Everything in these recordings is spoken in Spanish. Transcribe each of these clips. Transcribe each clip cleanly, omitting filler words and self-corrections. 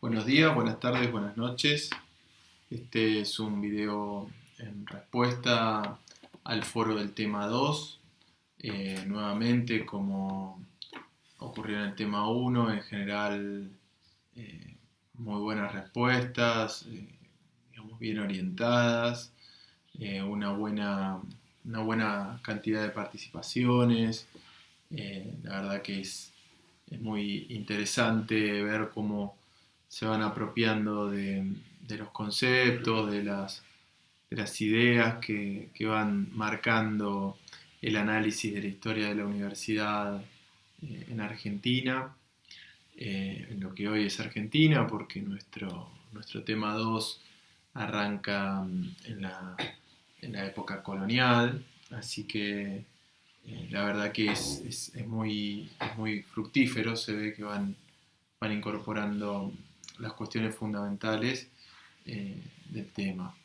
Buenos días, buenas tardes, buenas noches. Este es un video en respuesta al foro del tema 2. Nuevamente, como ocurrió en el tema 1, en general muy buenas respuestas, digamos bien orientadas, una buena cantidad de participaciones. La verdad que es muy interesante ver cómo se van apropiando de los conceptos, de las ideas que van marcando el análisis de la historia de la universidad en Argentina, en lo que hoy es Argentina, porque nuestro tema 2 arranca en la época colonial, así que la verdad que es muy fructífero. Se ve que van incorporando las cuestiones fundamentales del tema.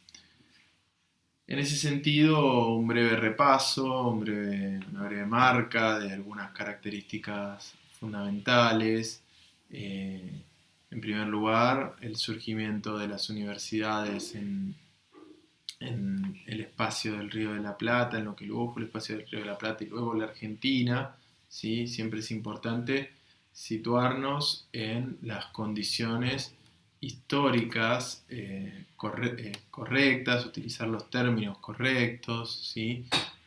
En ese sentido, un breve repaso, una breve marca de algunas características fundamentales. En primer lugar, el surgimiento de las universidades en el espacio del Río de la Plata, en lo que luego fue el espacio del Río de la Plata y luego la Argentina. ¿Sí? Siempre es importante situarnos en las condiciones históricas correctas, utilizar los términos correctos. ¿Sí?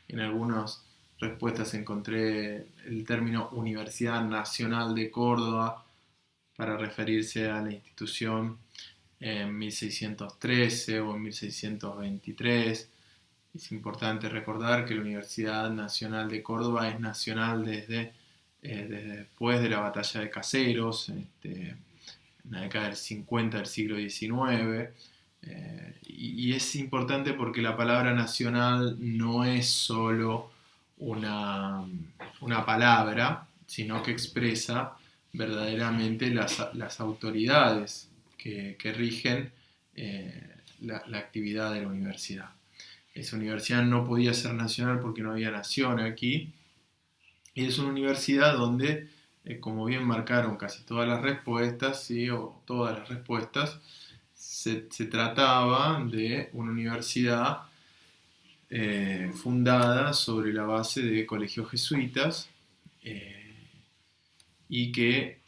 En algunas respuestas encontré el término Universidad Nacional de Córdoba para referirse a la institución en 1613 o en 1623. Es importante recordar que la Universidad Nacional de Córdoba es nacional desde después de la batalla de Caseros, en la década del 50 del siglo XIX. Y es importante porque la palabra nacional no es solo una palabra, sino que expresa verdaderamente las autoridades que rigen la actividad de la universidad. Esa universidad no podía ser nacional porque no había nación aquí, y es una universidad donde, como bien marcaron casi todas las respuestas, ¿sí? O todas las respuestas, se trataba de una universidad fundada sobre la base de colegios jesuitas, eh, y que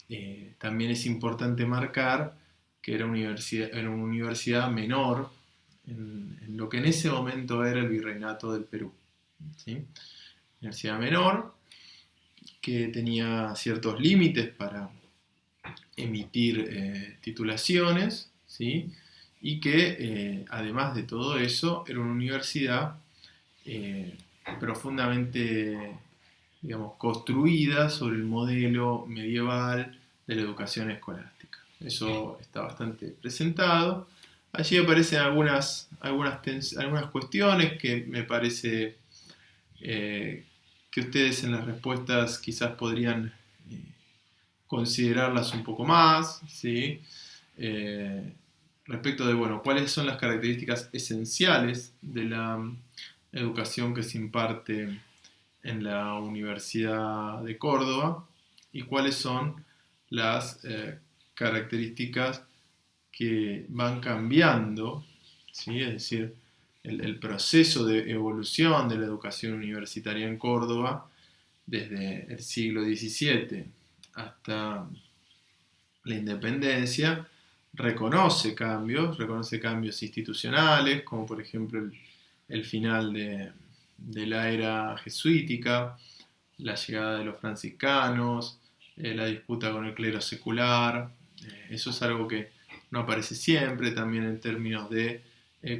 también es importante marcar que era una universidad menor en lo que en ese momento era el virreinato del Perú. ¿Sí? Universidad menor que tenía ciertos límites para emitir titulaciones, ¿sí? Y que además de todo eso era una universidad eh, profundamente, digamos, construida sobre el modelo medieval de la educación escolástica. Eso está bastante presentado. Allí aparecen algunas cuestiones que me parece que ustedes en las respuestas quizás podrían eh, considerarlas un poco más, ¿sí? Respecto de, bueno, cuáles son las características esenciales de la educación que se imparte en la Universidad de Córdoba y cuáles son las características que van cambiando, ¿sí? Es decir, el proceso de evolución de la educación universitaria en Córdoba desde el siglo XVII hasta la independencia reconoce cambios institucionales, como por ejemplo el final de la era jesuítica, la llegada de los franciscanos, la disputa con el clero secular. Eso es algo que no aparece siempre, también en términos de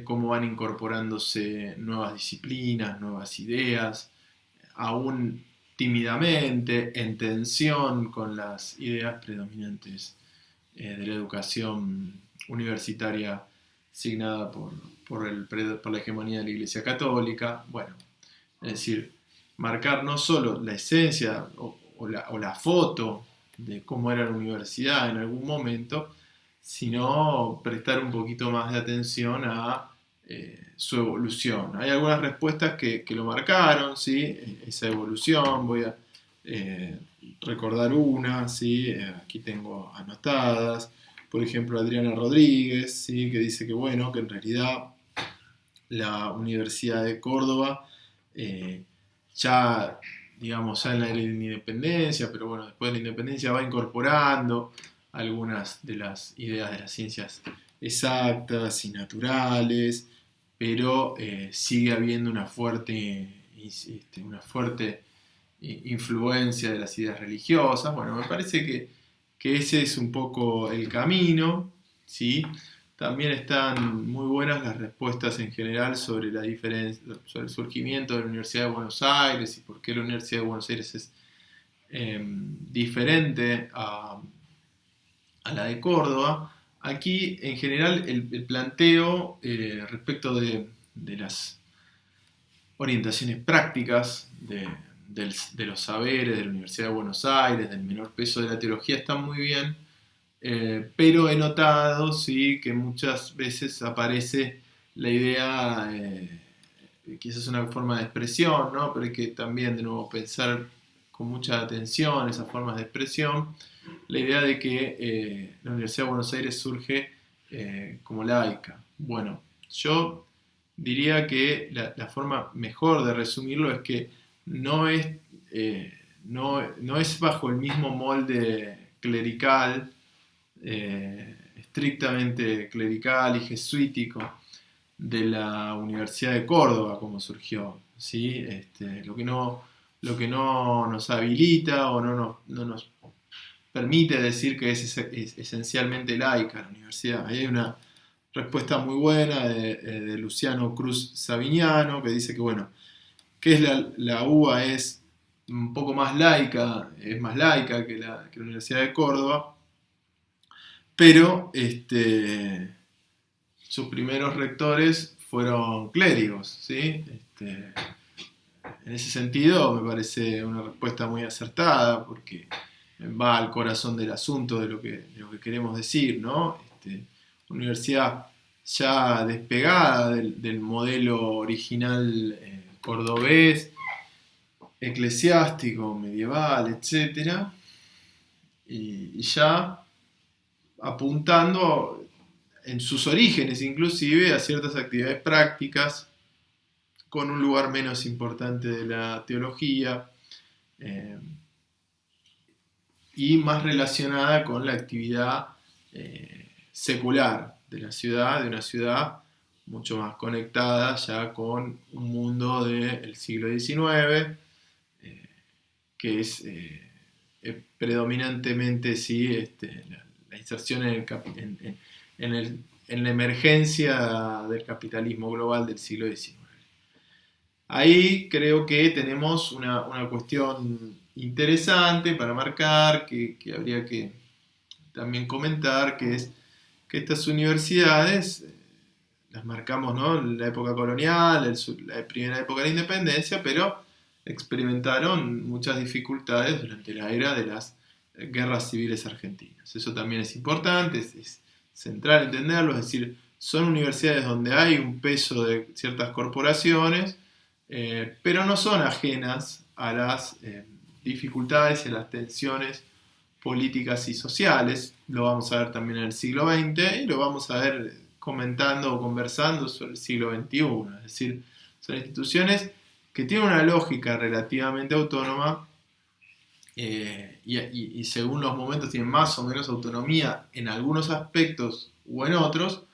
cómo van incorporándose nuevas disciplinas, nuevas ideas, aún tímidamente, en tensión con las ideas predominantes de la educación universitaria signada por la hegemonía de la Iglesia Católica. Bueno, es decir, marcar no solo la esencia o la foto de cómo era la universidad en algún momento, sino prestar un poquito más de atención a su evolución. Hay algunas respuestas que lo marcaron, ¿sí? Esa evolución. Voy a recordar una, ¿sí? Aquí tengo anotadas. por ejemplo, Adriana Rodríguez, ¿sí? Que dice que, bueno, que en realidad la Universidad de Córdoba ya, digamos, ya en la independencia, pero bueno, después de la independencia va incorporando algunas de las ideas de las ciencias exactas y naturales, pero sigue habiendo una fuerte influencia de las ideas religiosas. Bueno, me parece que ese es un poco el camino, ¿sí? También están muy buenas las respuestas en general sobre la diferencia, sobre el surgimiento de la Universidad de Buenos Aires y por qué la Universidad de Buenos Aires es diferente a la de Córdoba. Aquí, en general, el planteo respecto de las orientaciones prácticas de los saberes de la Universidad de Buenos Aires, del menor peso de la teología, están muy bien, pero he notado, sí, que muchas veces aparece la idea, quizás una forma de expresión, ¿no? Pero hay que también, de nuevo, pensar con mucha atención esas formas de expresión, la idea de que la Universidad de Buenos Aires surge como laica. Bueno, yo diría que la forma mejor de resumirlo es que no es, no es bajo el mismo molde clerical, estrictamente clerical y jesuítico de la Universidad de Córdoba como surgió, ¿sí? Lo que no nos habilita o no nos permite decir que es esencialmente laica la universidad. Ahí hay una respuesta muy buena de Luciano Cruz Savignano, que dice que, bueno, que es la UBA es un poco más laica, es más laica que la Universidad de Córdoba, pero sus primeros rectores fueron clérigos, ¿sí? En ese sentido me parece una respuesta muy acertada, porque va al corazón del asunto de lo que queremos decir, ¿no? Universidad ya despegada del modelo original cordobés, eclesiástico, medieval, etc. Y ya apuntando en sus orígenes inclusive a ciertas actividades prácticas con un lugar menos importante de la teología eh, y más relacionada con la actividad secular de la ciudad, de una ciudad mucho más conectada ya con un mundo del siglo XIX, que es predominantemente sí, la inserción en la emergencia del capitalismo global del siglo XIX. Ahí creo que tenemos una cuestión interesante para marcar, que habría que también comentar, que es que estas universidades las marcamos, ¿no? La época colonial, la primera época de la independencia, pero experimentaron muchas dificultades durante la era de las guerras civiles argentinas. Eso también es importante, es central entenderlo, es decir, son universidades donde hay un peso de ciertas corporaciones, pero no son ajenas a las dificultades y a las tensiones políticas y sociales. Lo vamos a ver también en el siglo XX y lo vamos a ver comentando o conversando sobre el siglo XXI. Es decir, son instituciones que tienen una lógica relativamente autónoma y según los momentos tienen más o menos autonomía en algunos aspectos o en otros,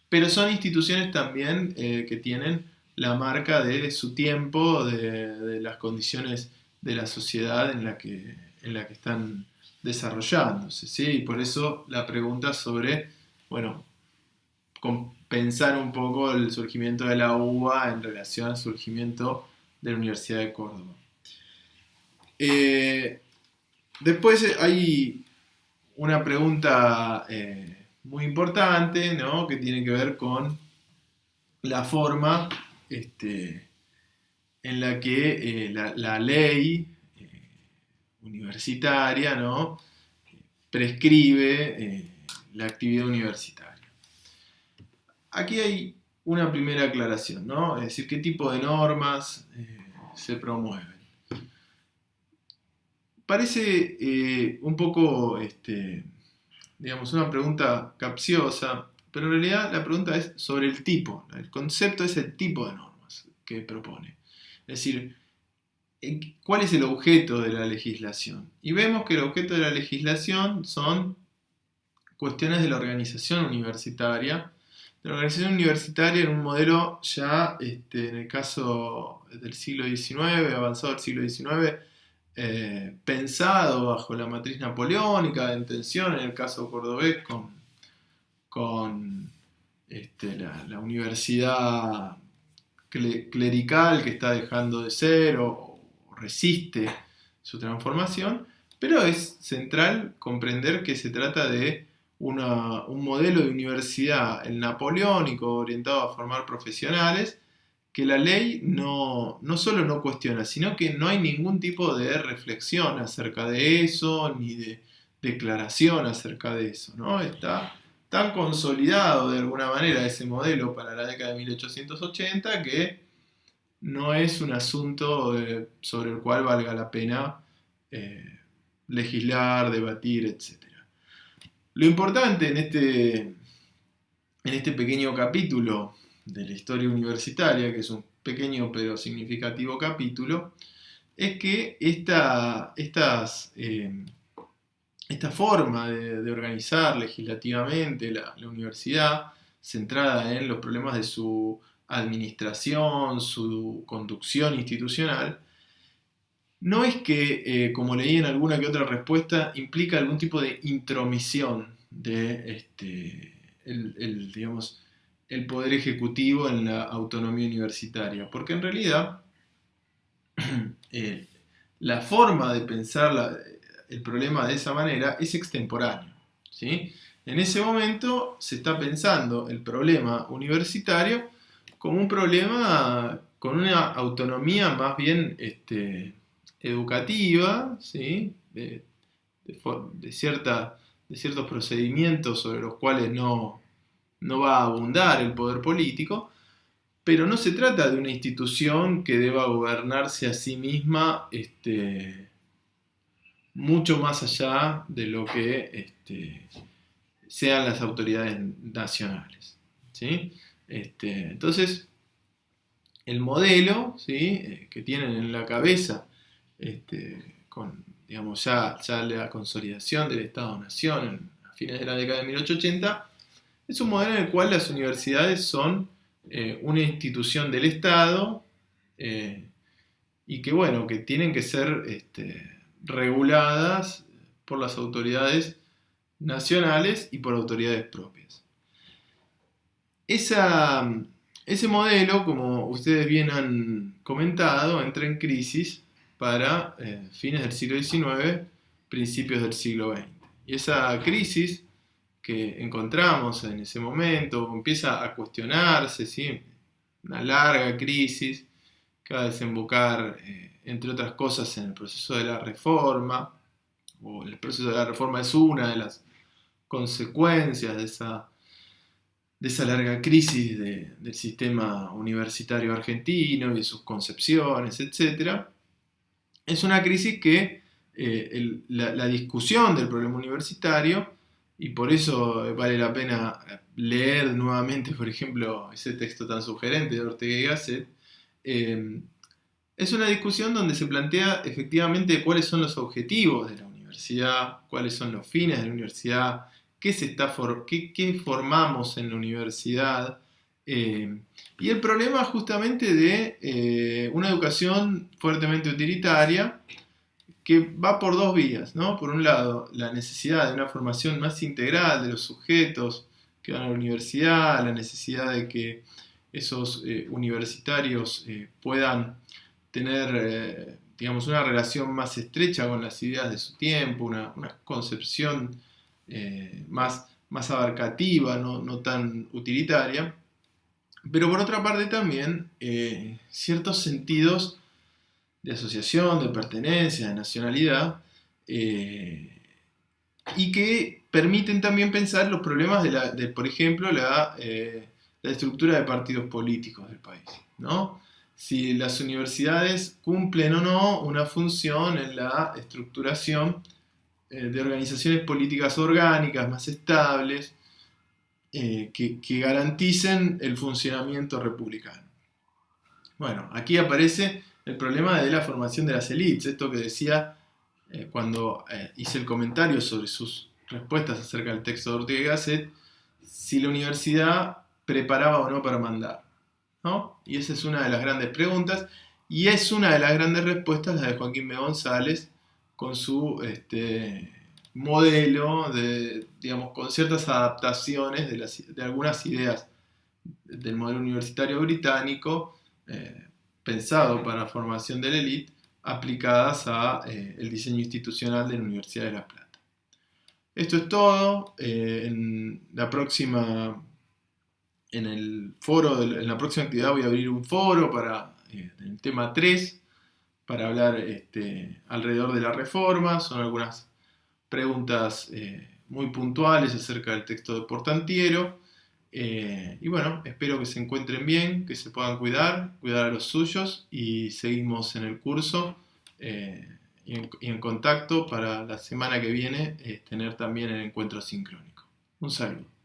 pero son instituciones también que tienen la marca de su tiempo, de las condiciones de la sociedad en la que están desarrollándose, ¿sí? Y por eso la pregunta sobre, bueno, pensar un poco el surgimiento de la UBA en relación al surgimiento de la Universidad de Córdoba. Después hay una pregunta muy importante, ¿no? Que tiene que ver con la forma en la que la ley universitaria, ¿no? Prescribe la actividad universitaria. Aquí hay una primera aclaración, ¿no? Es decir, qué tipo de normas se promueven. Parece un poco digamos, una pregunta capciosa, pero en realidad la pregunta es sobre el tipo. El concepto es el tipo de normas que propone. Es decir, ¿cuál es el objeto de la legislación? Y vemos que el objeto de la legislación son cuestiones de la organización universitaria. De la organización universitaria en un modelo ya, en el caso del siglo XIX, avanzado del siglo XIX, pensado bajo la matriz napoleónica, de intención en el caso cordobés con la universidad clerical que está dejando de ser o resiste su transformación, pero es central comprender que se trata de un modelo de universidad, el napoleónico, orientado a formar profesionales, que la ley no solo no cuestiona, sino que no hay ningún tipo de reflexión acerca de eso, ni de declaración acerca de eso, ¿no? Está tan consolidado de alguna manera ese modelo para la década de 1880 que no es un asunto sobre el cual valga la pena legislar, debatir, etc. Lo importante en este pequeño capítulo de la historia universitaria, que es un pequeño pero significativo capítulo, es que esta forma de organizar legislativamente la universidad, centrada en los problemas de su administración, su conducción institucional, no es que, como leí en alguna que otra respuesta, implica algún tipo de intromisión de digamos, el poder ejecutivo en la autonomía universitaria, porque en realidad la forma de pensar el problema de esa manera es extemporáneo, ¿sí? En ese momento se está pensando el problema universitario como un problema con una autonomía más bien educativa, ¿sí? De ciertos procedimientos sobre los cuales no va a abundar el poder político, pero no se trata de una institución que deba gobernarse a sí misma mucho más allá de lo que sean las autoridades nacionales, ¿sí? Entonces, el modelo, ¿sí? Que tienen en la cabeza con, digamos, ya la consolidación del Estado-Nación a fines de la década de 1880, es un modelo en el cual las universidades son una institución del Estado y que, bueno, que tienen que ser reguladas por las autoridades nacionales y por autoridades propias. Ese modelo, como ustedes bien han comentado, entra en crisis para fines del siglo XIX, principios del siglo XX. Y esa crisis que encontramos en ese momento empieza a cuestionarse, ¿sí? Una larga crisis que va a desembocar, entre otras cosas, en el proceso de la reforma, o el proceso de la reforma es una de las consecuencias de esa larga crisis del sistema universitario argentino y de sus concepciones, etc. Es una crisis que la discusión del problema universitario, y por eso vale la pena leer nuevamente, por ejemplo, ese texto tan sugerente de Ortega y Gasset, es una discusión donde se plantea efectivamente cuáles son los objetivos de la universidad, cuáles son los fines de la universidad, qué formamos en la universidad, y el problema justamente de una educación fuertemente utilitaria que va por dos vías, ¿no? Por un lado, la necesidad de una formación más integral de los sujetos que van a la universidad, la necesidad de que esos universitarios puedan tener, digamos, una relación más estrecha con las ideas de su tiempo, una concepción más abarcativa, no tan utilitaria, pero por otra parte también ciertos sentidos de asociación, de pertenencia, de nacionalidad, y que permiten también pensar los problemas de por ejemplo, la estructura de partidos políticos del país, ¿no? Si las universidades cumplen o no una función en la estructuración de organizaciones políticas orgánicas más estables que garanticen el funcionamiento republicano. Bueno, aquí aparece el problema de la formación de las élites, esto que decía cuando hice el comentario sobre sus respuestas acerca del texto de Ortega y Gasset, si la universidad preparaba o no para mandar, ¿no? Y esa es una de las grandes preguntas, y es una de las grandes respuestas la de Joaquín B. González, con su modelo, digamos, con ciertas adaptaciones de algunas ideas del modelo universitario británico, pensado para la formación de la élite, aplicadas a el diseño institucional de la Universidad de La Plata. Esto es todo. En la próxima actividad voy a abrir un foro para el tema 3 para hablar alrededor de la reforma. Son algunas preguntas muy puntuales acerca del texto de Portantiero. Y bueno, espero que se encuentren bien, que se puedan cuidar a los suyos, y seguimos en el curso y en contacto para la semana que viene tener también el encuentro sincrónico. Un saludo.